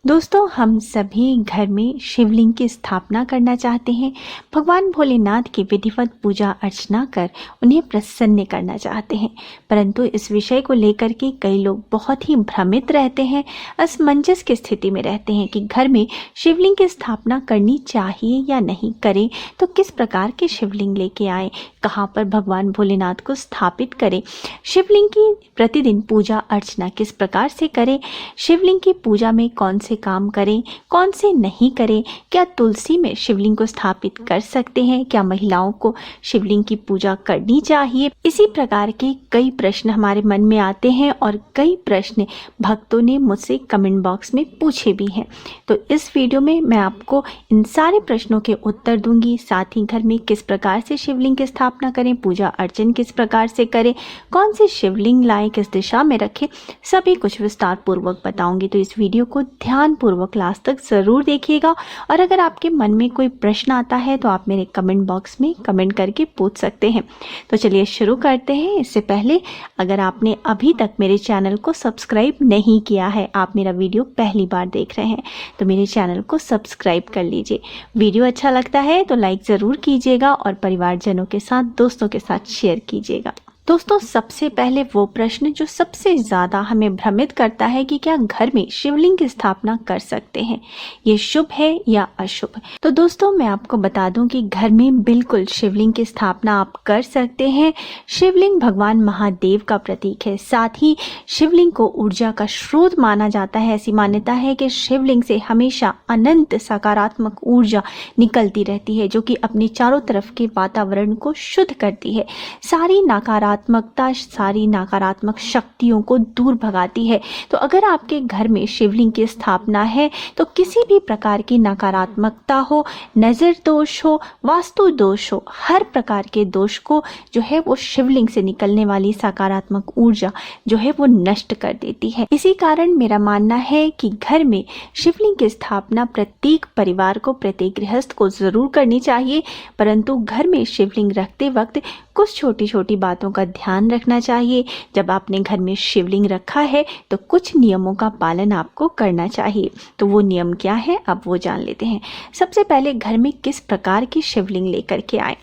दोस्तों, हम सभी घर में शिवलिंग की स्थापना करना चाहते हैं। भगवान भोलेनाथ की विधिवत पूजा अर्चना कर उन्हें प्रसन्न करना चाहते हैं, परंतु इस विषय को लेकर के कई लोग बहुत ही भ्रमित रहते हैं, असमंजस की स्थिति में रहते हैं कि घर में शिवलिंग की स्थापना करनी चाहिए या नहीं, करें तो किस प्रकार के शिवलिंग लेके आए, कहाँ पर भगवान भोलेनाथ को स्थापित करें, शिवलिंग की प्रतिदिन पूजा अर्चना किस प्रकार से करें, शिवलिंग की पूजा में कौन से काम करें, कौन से नहीं करें, क्या तुलसी में शिवलिंग को स्थापित कर सकते हैं, क्या महिलाओं को शिवलिंग की पूजा करनी चाहिए। इसी प्रकार के कई प्रश्न हमारे मन में आते हैं और कई प्रश्न भक्तों ने मुझसे कमेंट बॉक्स में पूछे भी हैं। तो इस वीडियो में मैं आपको इन सारे प्रश्नों के उत्तर दूंगी, साथ ही घर में किस प्रकार से शिवलिंग की स्थापना करें, पूजा अर्चन किस प्रकार से करें, कौन से शिवलिंग लाएं, किस दिशा में रखें, सभी कुछ विस्तार पूर्वक बताऊंगी। तो इस वीडियो को ध्यान पूर्वक लास्ट तक जरूर देखिएगा और अगर आपके मन में कोई प्रश्न आता है तो आप मेरे कमेंट बॉक्स में कमेंट करके पूछ सकते हैं। तो चलिए शुरू करते हैं। इससे पहले अगर आपने अभी तक मेरे चैनल को सब्सक्राइब नहीं किया है, आप मेरा वीडियो पहली बार देख रहे हैं, तो मेरे चैनल को सब्सक्राइब कर लीजिए। वीडियो अच्छा लगता है तो लाइक ज़रूर कीजिएगा और परिवारजनों के साथ, दोस्तों के साथ शेयर कीजिएगा। दोस्तों, सबसे पहले वो प्रश्न जो सबसे ज़्यादा हमें भ्रमित करता है कि क्या घर में शिवलिंग की स्थापना कर सकते हैं, ये शुभ है या अशुभ। तो दोस्तों, मैं आपको बता दूं कि घर में बिल्कुल शिवलिंग की स्थापना आप कर सकते हैं। शिवलिंग भगवान महादेव का प्रतीक है, साथ ही शिवलिंग को ऊर्जा का स्रोत माना जाता है। ऐसी मान्यता है कि शिवलिंग से हमेशा अनंत सकारात्मक ऊर्जा निकलती रहती है, जो कि अपने चारों तरफ के वातावरण को शुद्ध करती है, सारी नकारात्मक शक्तियों को दूर भगाती है। तो अगर आपके घर में शिवलिंग की स्थापना है तो किसी भी प्रकार की नकारात्मकता हो, नज़र दोष हो, वास्तु दोष हो, हर प्रकार के दोष को जो है वो शिवलिंग से निकलने वाली सकारात्मक ऊर्जा जो है वो नष्ट कर देती है। इसी कारण मेरा मानना है कि घर में शिवलिंग की स्थापना प्रत्येक परिवार को, प्रत्येक गृहस्थ को जरूर करनी चाहिए, परंतु घर में शिवलिंग रखते वक्त कुछ छोटी छोटी बातों का ध्यान रखना चाहिए। जब आपने घर में शिवलिंग रखा है तो कुछ नियमों का पालन आपको करना चाहिए। तो वो नियम क्या है, अब वो जान लेते हैं। सबसे पहले घर में किस प्रकार की शिवलिंग लेकर के आए।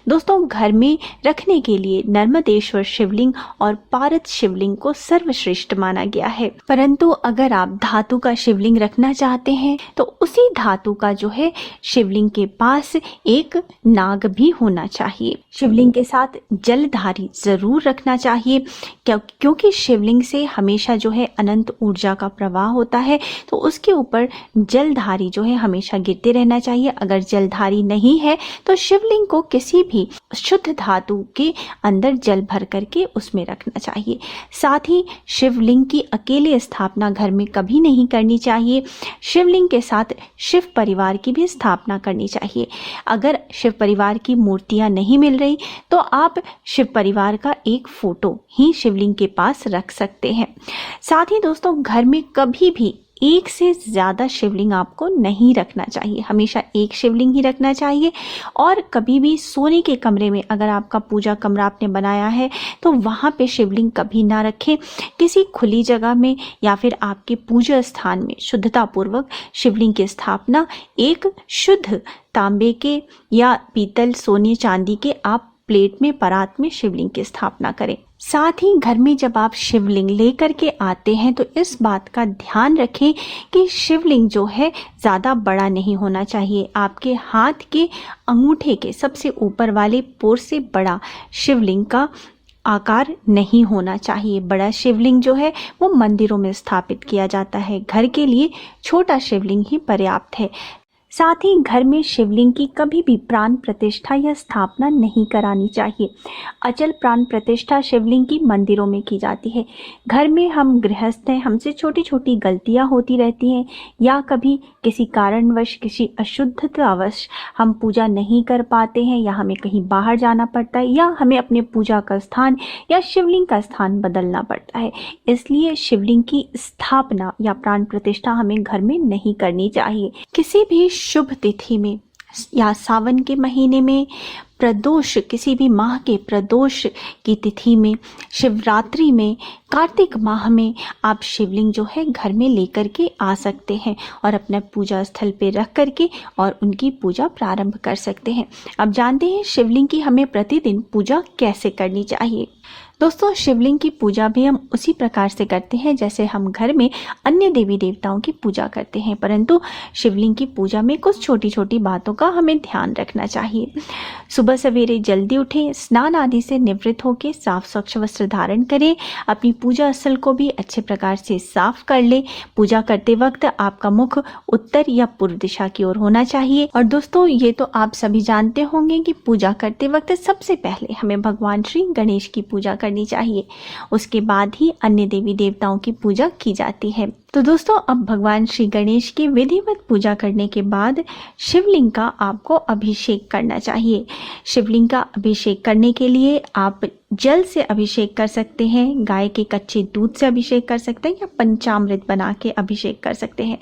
दोस्तों, घर में रखने के लिए नर्मदेश्वर शिवलिंग और पारद शिवलिंग को सर्वश्रेष्ठ माना गया है, परंतु अगर आप धातु का शिवलिंग रखना चाहते हैं तो उसी धातु का जो है शिवलिंग के पास एक नाग भी होना चाहिए। शिवलिंग के साथ जलधारी जरूर रखना चाहिए, क्योंकि शिवलिंग से हमेशा जो है अनंत ऊर्जा का प्रवाह होता है, तो उसके ऊपर जलधारी जो है हमेशा गिरते रहना चाहिए। अगर जलधारी नहीं है तो शिवलिंग को किसी भी शुद्ध धातु के अंदर जल भर करके उसमें रखना चाहिए। साथ ही शिवलिंग की अकेले स्थापना घर में कभी नहीं करनी चाहिए। शिवलिंग के साथ शिव परिवार की भी स्थापना करनी चाहिए। अगर शिव परिवार की मूर्तियां नहीं मिल रही तो आप शिव परिवार का एक फोटो ही शिवलिंग के पास रख सकते हैं। साथ ही दोस्तों, घर में कभी भी एक से ज़्यादा शिवलिंग आपको नहीं रखना चाहिए, हमेशा एक शिवलिंग ही रखना चाहिए। और कभी भी सोने के कमरे में, अगर आपका पूजा कमरा आपने बनाया है तो वहाँ पे शिवलिंग कभी ना रखें। किसी खुली जगह में या फिर आपके पूजा स्थान में शुद्धता पूर्वक शिवलिंग की स्थापना एक शुद्ध तांबे के या पीतल, सोने, चांदी के आप प्लेट में, परात में शिवलिंग की स्थापना करें। साथ ही घर में जब आप शिवलिंग लेकर के आते हैं तो इस बात का ध्यान रखें कि शिवलिंग जो है ज़्यादा बड़ा नहीं होना चाहिए। आपके हाथ के अंगूठे के सबसे ऊपर वाले पोर से बड़ा शिवलिंग का आकार नहीं होना चाहिए। बड़ा शिवलिंग जो है वो मंदिरों में स्थापित किया जाता है, घर के लिए छोटा शिवलिंग ही पर्याप्त है। साथ ही घर में शिवलिंग की कभी भी प्राण प्रतिष्ठा या स्थापना नहीं करानी चाहिए। अचल प्राण प्रतिष्ठा शिवलिंग की मंदिरों में की जाती है। घर में हम गृहस्थ हैं, हमसे छोटी छोटी गलतियां होती रहती हैं, या कभी किसी कारणवश, किसी अशुद्धतावश हम पूजा नहीं कर पाते हैं, या हमें कहीं बाहर जाना पड़ता है, या हमें अपने पूजा का स्थान या शिवलिंग का स्थान बदलना पड़ता है। इसलिए शिवलिंग की स्थापना या प्राण प्रतिष्ठा हमें घर में नहीं करनी चाहिए। किसी भी शुभ तिथि में या सावन के महीने में, प्रदोष किसी भी माह के प्रदोष की तिथि में, शिवरात्रि में, कार्तिक माह में आप शिवलिंग जो है घर में लेकर के आ सकते हैं और अपने पूजा स्थल पे रख करके और उनकी पूजा प्रारंभ कर सकते हैं। अब जानते हैं शिवलिंग की हमें प्रतिदिन पूजा कैसे करनी चाहिए। दोस्तों, शिवलिंग की पूजा भी हम उसी प्रकार से करते हैं जैसे हम घर में अन्य देवी देवताओं की पूजा करते हैं, परंतु शिवलिंग की पूजा में कुछ छोटी छोटी बातों का हमें ध्यान रखना चाहिए। सुबह सवेरे जल्दी उठें, स्नान आदि से निवृत्त होकर साफ स्वच्छ वस्त्र धारण करें, अपनी पूजा स्थल को भी अच्छे प्रकार से साफ कर लें। पूजा करते वक्त आपका मुख उत्तर या पूर्व दिशा की ओर होना चाहिए। और दोस्तों, ये तो आप सभी जानते होंगे कि पूजा करते वक्त सबसे पहले हमें भगवान श्री गणेश की पूजा करनी चाहिए, उसके बाद ही अन्य देवी देवताओं की पूजा की जाती है। तो दोस्तों, अब भगवान श्री गणेश की विधिवत पूजा करने के बाद शिवलिंग का आपको अभिषेक करना चाहिए। शिवलिंग का अभिषेक करने के लिए आप जल से अभिषेक कर सकते हैं, गाय के कच्चे दूध से अभिषेक कर सकते हैं या पंचामृत बना के अभिषेक कर सकते हैं।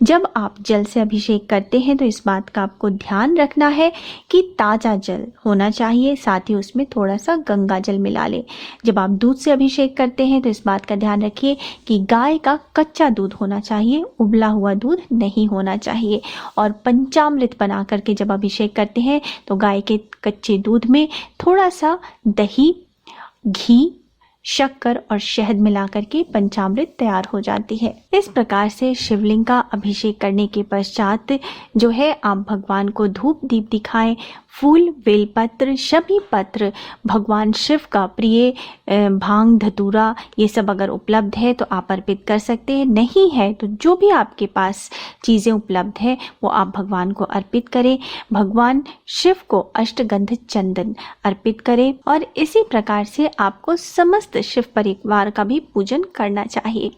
जब आप जल से अभिषेक करते हैं तो इस बात का आपको ध्यान रखना है कि ताज़ा जल होना चाहिए, साथ ही उसमें थोड़ा सा गंगा जल मिला लें। जब आप दूध से अभिषेक करते हैं तो इस बात का ध्यान रखिए कि गाय का कच्चा दूध होना चाहिए, उबला हुआ दूध नहीं होना चाहिए। और पंचामृत बना करके जब अभिषेक करते हैं तो गाय के कच्चे दूध में थोड़ा सा दही, घी, शक्कर और शहद मिलाकर के पंचामृत तैयार हो जाती है। इस प्रकार से शिवलिंग का अभिषेक करने के पश्चात जो है आप भगवान को धूप दीप दिखाएं, फूल, बेलपत्र, सभी पत्र भगवान शिव का प्रिय भांग, धतूरा ये सब अगर उपलब्ध है तो आप अर्पित कर सकते हैं। नहीं है तो जो भी आपके पास चीज़ें उपलब्ध है वो आप भगवान को अर्पित करें। भगवान शिव को अष्टगंध चंदन अर्पित करें और इसी प्रकार से आपको समस्त शिव परिवार का भी पूजन करना चाहिए।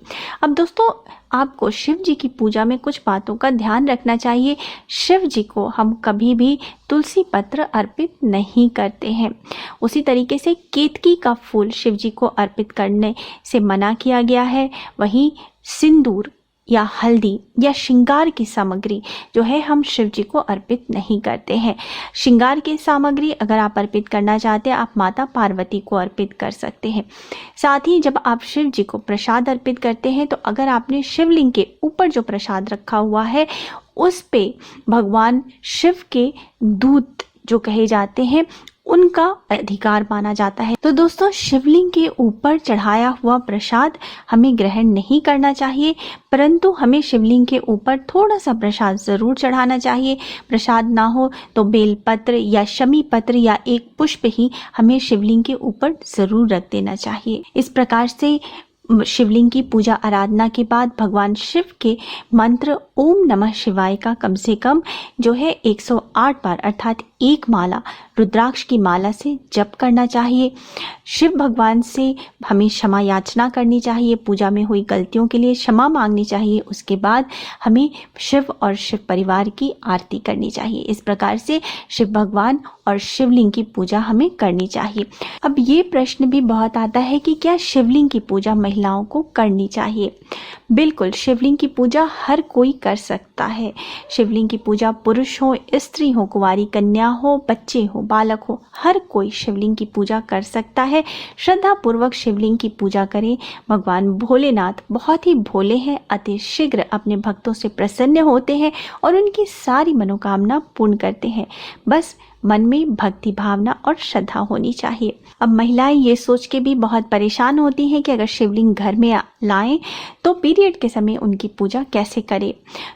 अब दोस्तों, आपको शिव जी की पूजा में कुछ बातों का ध्यान रखना चाहिए। शिव जी को हम कभी भी तुलसी पत्र अर्पित नहीं करते हैं। उसी तरीके से केतकी का फूल शिव जी को अर्पित करने से मना किया गया है। वहीं सिंदूर या हल्दी या श्रृंगार की सामग्री जो है हम शिव जी को अर्पित नहीं करते हैं। श्रृंगार की सामग्री अगर आप अर्पित करना चाहते हैं आप माता पार्वती को अर्पित कर सकते हैं। साथ ही जब आप शिव जी को प्रसाद अर्पित करते हैं तो अगर आपने शिवलिंग के ऊपर जो प्रसाद रखा हुआ है उस पे भगवान शिव के दूत जो कहे जाते हैं उनका अधिकार माना जाता है। तो दोस्तों, शिवलिंग के ऊपर चढ़ाया हुआ प्रसाद हमें ग्रहण नहीं करना चाहिए, परंतु हमें शिवलिंग के ऊपर थोड़ा सा प्रसाद जरूर चढ़ाना चाहिए। प्रसाद ना हो तो बेलपत्र या शमी पत्र या एक पुष्प ही हमें शिवलिंग के ऊपर जरूर रख देना चाहिए। इस प्रकार से शिवलिंग की पूजा आराधना के बाद भगवान शिव के मंत्र ओम नमः शिवाय का कम से कम जो है 108 बार अर्थात एक माला रुद्राक्ष की माला से जप करना चाहिए। शिव भगवान से हमें क्षमा याचना करनी चाहिए, पूजा में हुई गलतियों के लिए क्षमा मांगनी चाहिए। उसके बाद हमें शिव और शिव परिवार की आरती करनी चाहिए। इस प्रकार से शिव भगवान और शिवलिंग की पूजा हमें करनी चाहिए। अब ये प्रश्न भी बहुत आता है कि क्या शिवलिंग की पूजा महिलाओं को करनी चाहिए? बिल्कुल, शिवलिंग की पूजा हर कोई कर सकता है। शिवलिंग की पूजा पुरुष हो, स्त्री हो, कुंवारी कन्या हो, बच्चे हो, बालक हो, हर कोई शिवलिंग की पूजा कर सकता है। श्रद्धा पूर्वक शिवलिंग की पूजा करें। भगवान भोलेनाथ बहुत ही भोले हैं, अति शीघ्र अपने भक्तों से प्रसन्न होते हैं और उनकी सारी मनोकामना पूर्ण करते हैं। बस मन में भक्ति भावना और श्रद्धा होनी चाहिए। अब महिलाएं ये सोच के भी बहुत परेशान होती हैं कि अगर शिवलिंग घर में लाएं तो पीरियड के समय उनकी पूजा कैसे करें।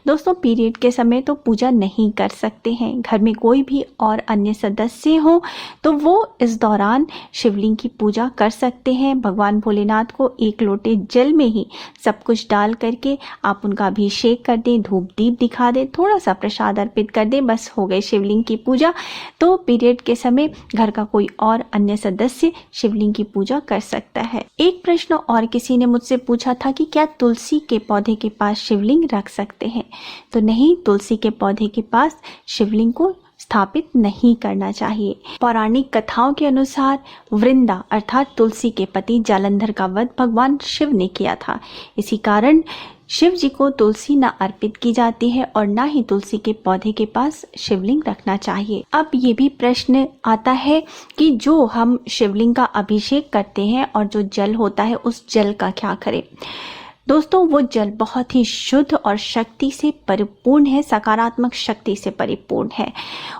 दोस्तों, पीरियड के समय तो पूजा नहीं कर सकते हैं। घर में कोई भी और अन्य सदस्य हो तो वो इस दौरान शिवलिंग की पूजा कर सकते हैं। भगवान भोलेनाथ को एक लोटे जल में ही सब कुछ डाल करके आप उनका अभिषेक कर दें, धूप दीप दिखा दें, थोड़ा सा प्रसाद अर्पित कर दें, बस हो गई शिवलिंग की पूजा। तो पीरियड के समय घर का कोई और अन्य सदस्य शिवलिंग की पूजा कर सकता है। एक प्रश्न और किसी ने मुझसे पूछा था कि क्या तुलसी के पौधे के पास शिवलिंग रख सकते हैं? तो नहीं, तुलसी के पौधे के पास शिवलिंग को स्थापित नहीं करना चाहिए। पौराणिक कथाओं के अनुसार वृंदा अर्थात तुलसी के पति जालंधर का वध भगवान शिव ने किया था। इसी कारण शिव जी को तुलसी न अर्पित की जाती है और न ही तुलसी के पौधे के पास शिवलिंग रखना चाहिए। अब ये भी प्रश्न आता है कि जो हम शिवलिंग का अभिषेक करते हैं और जो जल होता है उस जल का क्या करें। दोस्तों, वो जल बहुत ही शुद्ध और शक्ति से परिपूर्ण है, सकारात्मक शक्ति से परिपूर्ण है।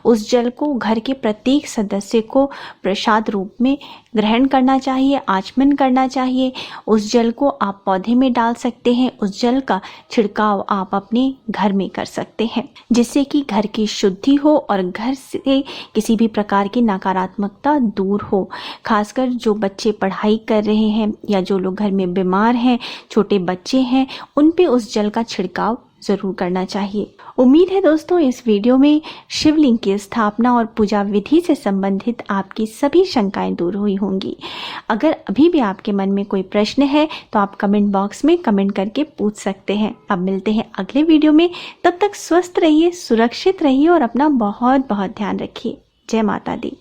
उस जल को घर के प्रत्येक सदस्य को प्रसाद रूप में ग्रहण करना चाहिए, आचमन करना चाहिए। उस जल को आप पौधे में डाल सकते हैं। उस जल का छिड़काव आप अपने घर में कर सकते हैं, जिससे कि घर की शुद्धि हो और घर से किसी भी प्रकार की नकारात्मकता दूर हो। खासकर जो बच्चे पढ़ाई कर रहे हैं या जो लोग घर में बीमार हैं, छोटे बच्चे हैं, उन पे उस जल का छिड़काव जरूर करना चाहिए। उम्मीद है दोस्तों इस वीडियो में शिवलिंग की स्थापना और पूजा विधि से संबंधित आपकी सभी शंकाएं दूर हुई होंगी। अगर अभी भी आपके मन में कोई प्रश्न है तो आप कमेंट बॉक्स में कमेंट करके पूछ सकते हैं। अब मिलते हैं अगले वीडियो में, तब तक स्वस्थ रहिए, सुरक्षित रहिए और अपना बहुत बहुत ध्यान रखिए। जय माता दी।